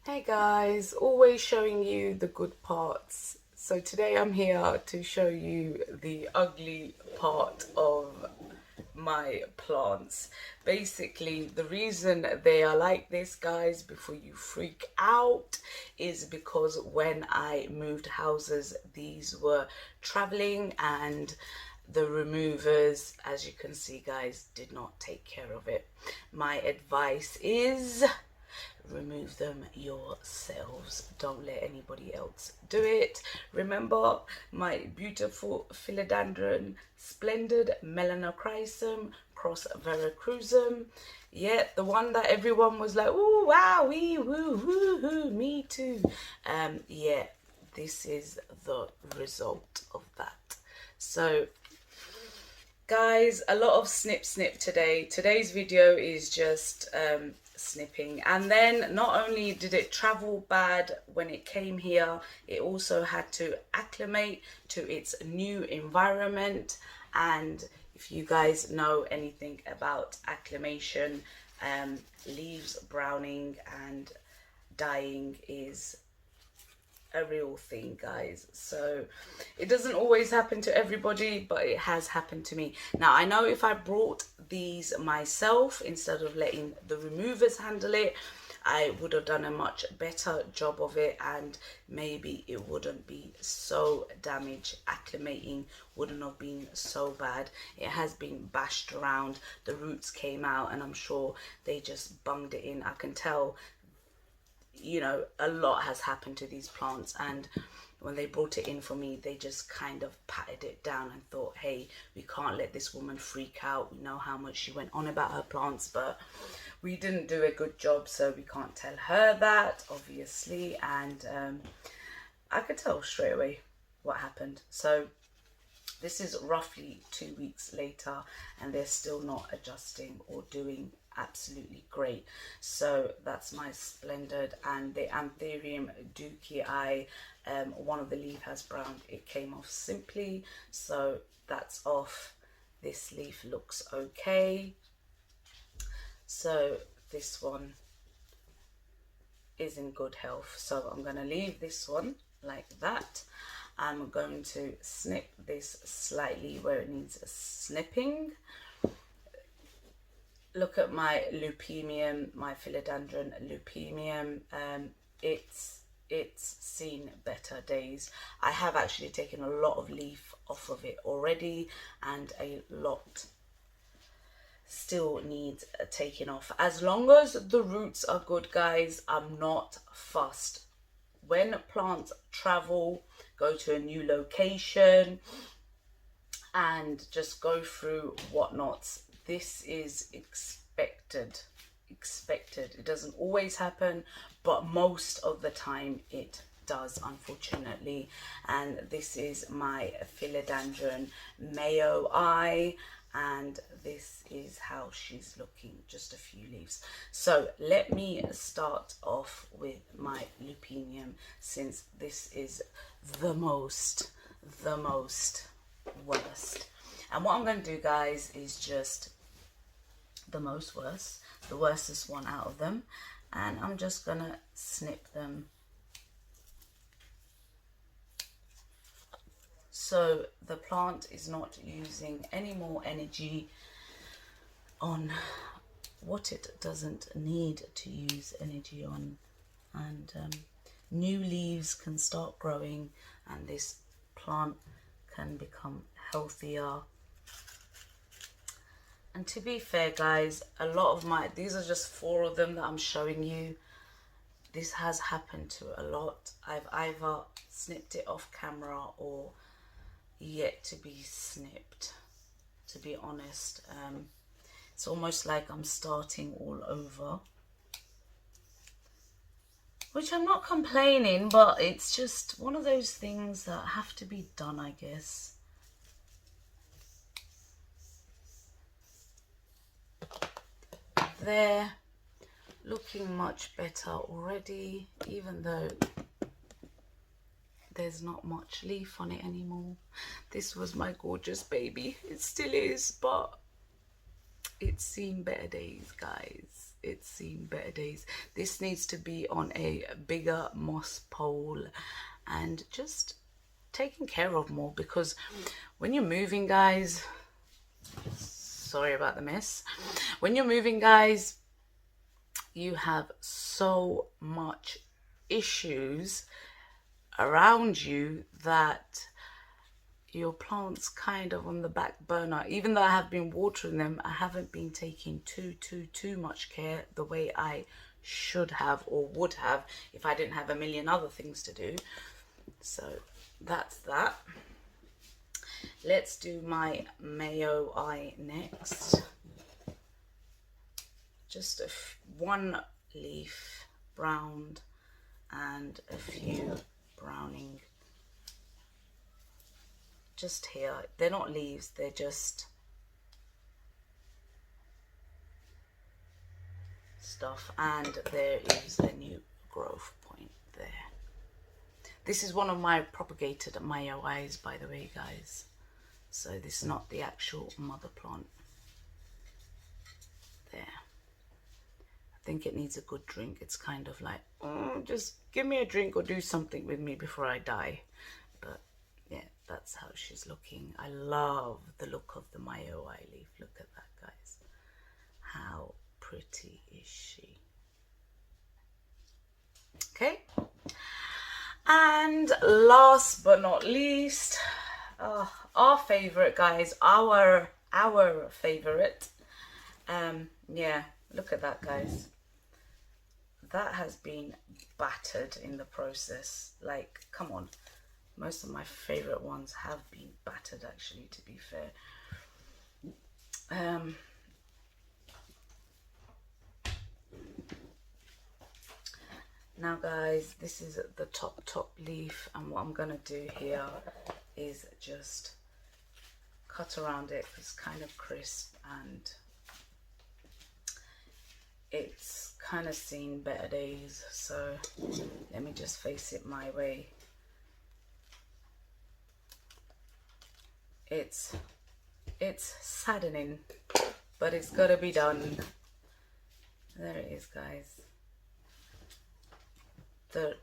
Hey guys, always showing you the good parts. So today I'm here to show you the ugly part of my plants. Basically, the reason they are like this, guys, before you freak out, is because when I moved houses, these were traveling and the removers, as you can see, guys, did not take care of it. My advice is remove them yourselves. Don't let anybody else do it. Remember my beautiful philodendron, Splendid, melanochrysum, cross veracruzum. Yeah, the one that everyone was like, ooh, wow, wee, woo, woo, hoo, me too. Yeah, this is the result of that. So guys, a lot of snip today. Today's video is just snipping. And then not only did it travel bad when it came here, it also had to acclimate to its new environment. And if you guys know anything about acclimation, leaves browning and dying is a real thing, guys. So it doesn't always happen to everybody, but it has happened to me. Now I know if I brought these myself instead of letting the removers handle it, I would have done a much better job of it, and maybe it wouldn't be so damaged. Acclimating wouldn't have been so bad. It has been bashed around, the roots came out, and I'm sure they just bunged it in. I can tell, you know, a lot has happened to these plants, and when they brought it in for me, they just kind of patted it down and thought, hey, we can't let this woman freak out. We know how much she went on about her plants, but we didn't do a good job, so we can't tell her that, obviously. And I could tell straight away what happened. So this is roughly 2 weeks later, and they're still not adjusting or doing absolutely great. So that's my Splendid. And the Anthurium dukei, one of the leaf has browned. It came off simply, so that's off. This leaf looks okay. So this one is in good health, so I'm going to leave this one like that. I'm going to snip this slightly where it needs a snipping. Look at my lupemium, my philodendron lupemium. It's seen better days. I have actually taken a lot of leaf off of it already, and a lot still needs taking off. As long as the roots are good, guys, I'm not fussed. When plants travel, go to a new location and just go through whatnots, this is expected. It doesn't always happen, but most of the time it does, unfortunately. And this is my philodendron Mayo Eye, and this is how she's looking, just a few leaves. So let me start off with my lupinium, since this is the most worst. And what I'm going to do, guys, is just the worstest one out of them, and I'm just gonna snip them. So the plant is not using any more energy on what it doesn't need to use energy on, and new leaves can start growing, and this plant can become healthier. And to be fair, guys, a lot of these are just 4 of them that I'm showing you. This has happened to a lot. I've either snipped it off camera or yet to be snipped, to be honest. It's almost like I'm starting all over, which I'm not complaining, but it's just one of those things that have to be done, I guess. They're looking much better already, even though there's not much leaf on it anymore. This was my gorgeous baby. It still is, but it's seen better days, guys. it's seen better days. This needs to be on a bigger moss pole and just taken care of more, because when you're moving, guys, sorry about the mess, when you're moving, guys, you have so much issues around you that your plants kind of on the back burner. Even though I have been watering them, I haven't been taking too much care the way I should have or would have if I didn't have a million other things to do. So that's that. Let's do my mayo eye next. Just one leaf browned and a few browning just here. They're not leaves, they're just stuff. And there is a new growth point there. This is one of my propagated mayo eyes, by the way, guys. So this is not the actual mother plant. There. I think it needs a good drink. It's kind of like, oh, just give me a drink or do something with me before I die. But yeah, that's how she's looking. I love the look of the mayo eye leaf. Look at that, guys. How pretty is she? Okay. And last but not least, our favorite, guys, our favorite. Yeah, look at that, guys. That has been battered in the process. Like, come on. Most of my favorite ones have been battered, actually, to be fair. Now, guys, this is the top leaf, and what I'm gonna do here is just cut around it. It's kind of crisp and it's kind of seen better days, so let me just face it my way. It's saddening, but it's gotta be done. There it is, guys. The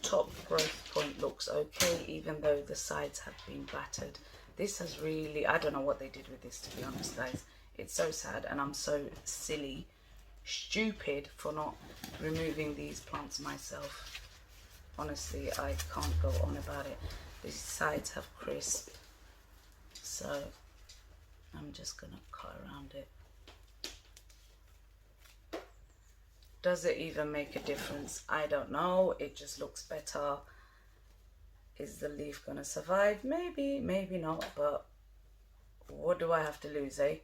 top growth point looks okay, even though the sides have been battered. This has really, I don't know what they did with this, to be honest, guys. It's so sad, and I'm so silly, stupid for not removing these plants myself. Honestly, I can't go on about it. These sides have crisp, so I'm just gonna cut around it. Does it even make a difference? I don't know. It just looks better. Is the leaf gonna survive? Maybe, maybe not, but what do I have to lose, eh?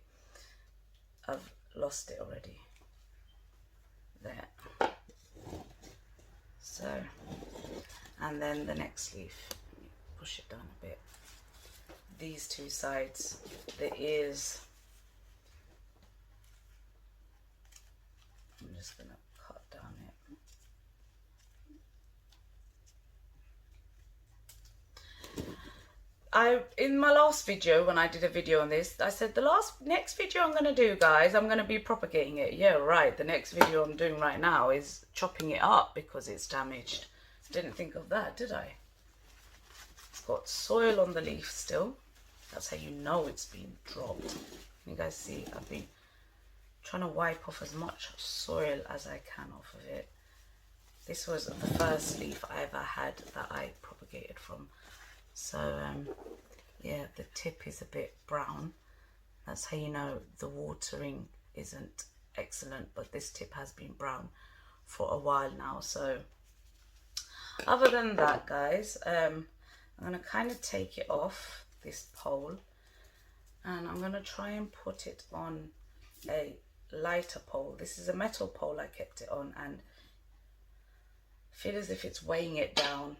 I've lost it already. There. So, and then the next leaf. Let me push it down a bit. These two sides, the ears. I'm just gonna cut down it. In my last video, when I did a video on this, I said the next video I'm gonna do, guys, I'm gonna be propagating it. Yeah, right. The next video I'm doing right now is chopping it up because it's damaged. Didn't think of that, did I? It's got soil on the leaf still. That's how you know it's been dropped. You guys see, I've been trying to wipe off as much soil as I can off of it. This was the first leaf I ever had that I propagated from. So yeah, the tip is a bit brown. That's how you know the watering isn't excellent, but this tip has been brown for a while now. So other than that, guys, I'm gonna kind of take it off this pole, and I'm gonna try and put it on a lighter pole. This is a metal pole I kept it on, and I feel as if it's weighing it down.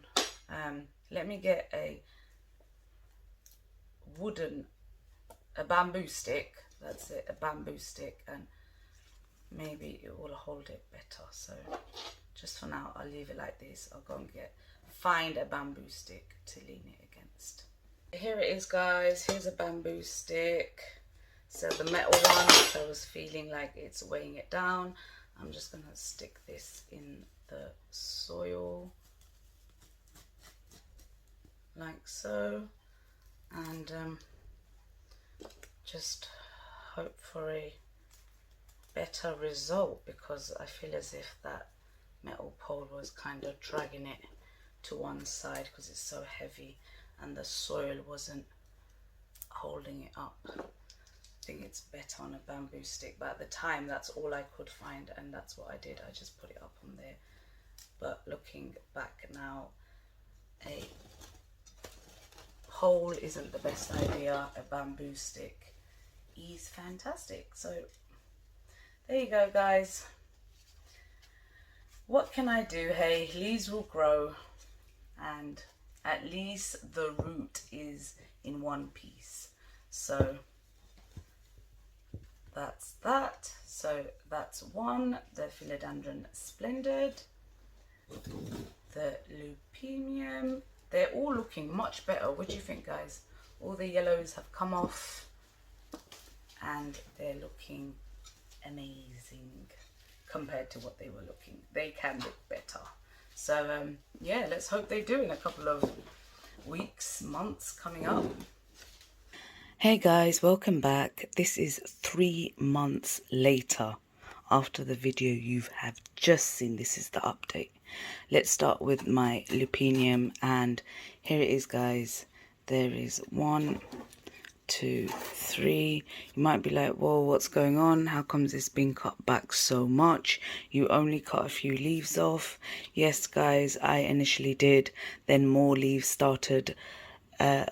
Let me get a bamboo stick. That's it, a bamboo stick, and maybe it will hold it better. So just for now, I'll leave it like this. I'll go and find a bamboo stick to lean it against. Here it is, guys. Here's a bamboo stick. So the metal one, which I was feeling like it's weighing it down, I'm just going to stick this in the soil like so, and just hope for a better result, because I feel as if that metal pole was kind of dragging it to one side because it's so heavy and the soil wasn't holding it up. I think it's better on a bamboo stick, but at the time that's all I could find, and that's what I did. I just put it up on there. But looking back now, a pole isn't the best idea. A bamboo stick is fantastic. So there you go, guys. What can I do? Hey, leaves will grow, and at least the root is in one piece. So that's that. So that's one, the Philodendron Splendid, the Lupinium. They're all looking much better. What do you think, guys? All the yellows have come off and they're looking amazing compared to what they were looking. They can look better. So yeah, let's hope they do in a couple of weeks, months coming up. Hey guys, welcome back. This is 3 months later after the video you have just seen. This is the update. Let's start with my lupinium, and here it is, guys. There is 1, 2, 3. You might be like, well, what's going on? How comes it's been cut back so much? You only cut a few leaves off. Yes, guys, I initially did. Then more leaves started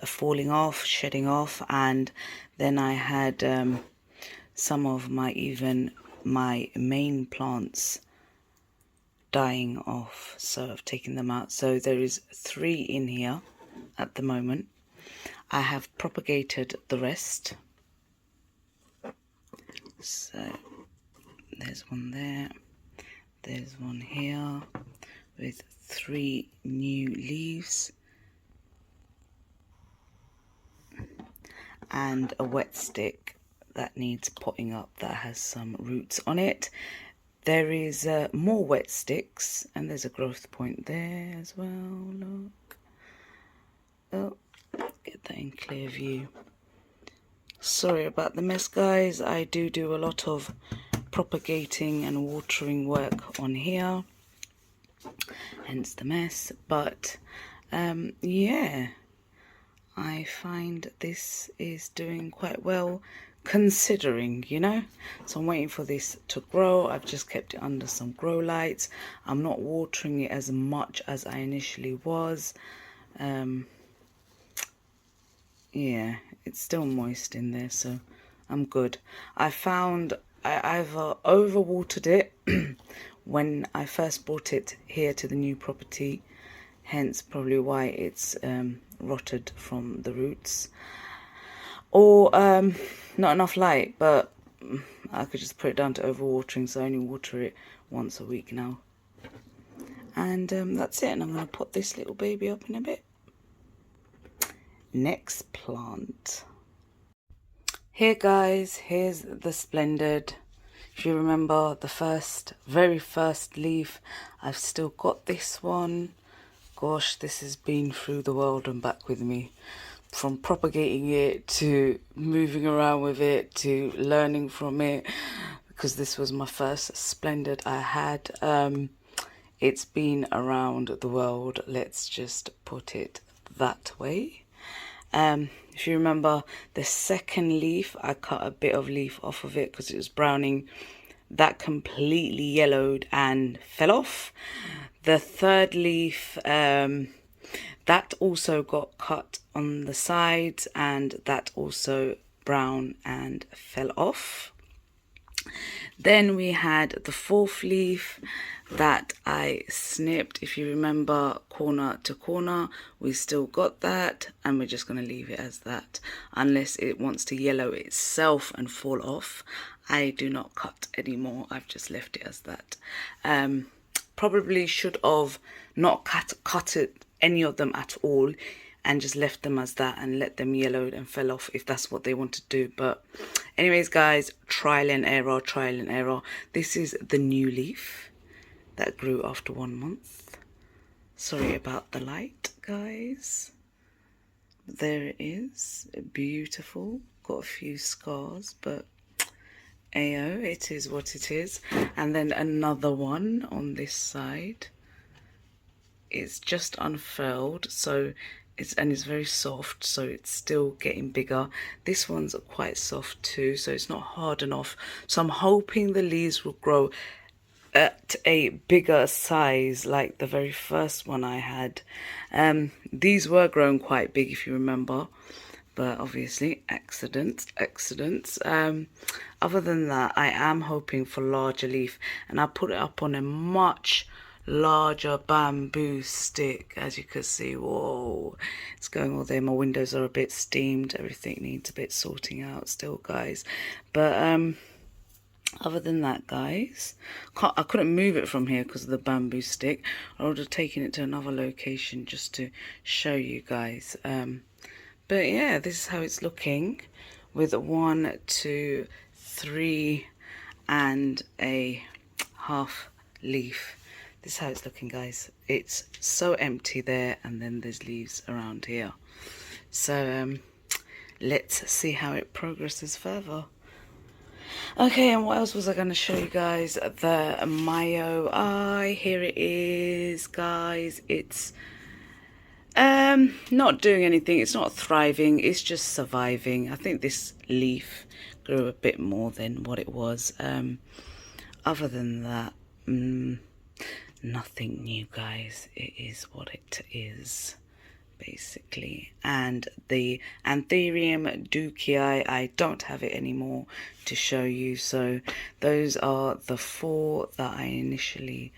falling off, shedding off, and then I had some of my main plants dying off, so I've taken them out. So there is 3 in here at the moment. I have propagated the rest. So there's one there, there's one here with 3 new leaves, and a wet stick that needs potting up that has some roots on it. There is more wet sticks, and there's a growth point there as well. Look. Oh, get that in clear view. Sorry about the mess, guys. I do a lot of propagating and watering work on here, hence the mess. But yeah, I find this is doing quite well, considering, you know. So I'm waiting for this to grow. I've just kept it under some grow lights. I'm not watering it as much as I initially was. Yeah, it's still moist in there, so I'm good. I found I either overwatered it when I first brought it here to the new property, hence probably why it's rotted from the roots, or not enough light, but I could just put it down to overwatering, so I only water it once a week now. And that's it, and I'm going to pot this little baby up in a bit. Next plant. Here, guys, here's the Splendid. If you remember the very first leaf, I've still got this one. Gosh, this has been through the world and back with me. From propagating it, to moving around with it, to learning from it, because this was my first Splendid I had. It's been around the world, let's just put it that way. If you remember the second leaf, I cut a bit of leaf off of it because it was browning. That completely yellowed and fell off. The third leaf, that also got cut on the sides, and that also brown and fell off. Then we had the fourth leaf that I snipped. If you remember, corner to corner, we still got that, and we're just going to leave it as that unless it wants to yellow itself and fall off. I do not cut anymore. I've just left it as that. Probably should have not cut any of them at all. and just left them as that and let them yellow and fell off if that's what they want to do. But anyways guys, trial and error, trial and error. This is the new leaf that grew after 1 month. Sorry about the light, guys. There it is, beautiful. Got a few scars, but ayo, it is what it is. And then another one on this side. It's just unfurled, so it's very soft, so it's still getting bigger. This one's quite soft too, so it's not hard enough. So I'm hoping the leaves will grow at a bigger size like the very first one I had. These were growing quite big, if you remember, but obviously accidents. Other than that, I am hoping for larger leaf, and I put it up on a much larger bamboo stick, as you can see. Whoa, it's going all there. My windows are a bit steamed, everything needs a bit sorting out still, guys. But other than that, guys, I couldn't move it from here because of the bamboo stick. I would have taken it to another location just to show you guys. But yeah, this is how it's looking with 1, 2, 3 and a half leaf. This is how it's looking, guys. It's so empty there, and then there's leaves around here. So let's see how it progresses further. Okay, and what else was I going to show you guys? The Mayo eye. Here it is, guys. It's not doing anything. It's not thriving. It's just surviving. I think this leaf grew a bit more than what it was. Other than that, nothing new, guys. It is what it is, basically. And the Anthurium ducii, I don't have it anymore to show you. So those are the 4 that I initially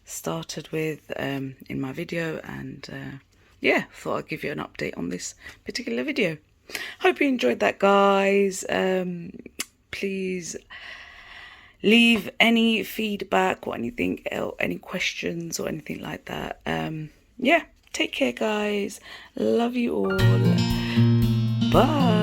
started with in my video, and yeah, thought I'd give you an update on this particular video. Hope you enjoyed that, guys. Please leave any feedback or anything else, any questions or anything like that. Yeah, take care, guys. Love you all. Bye.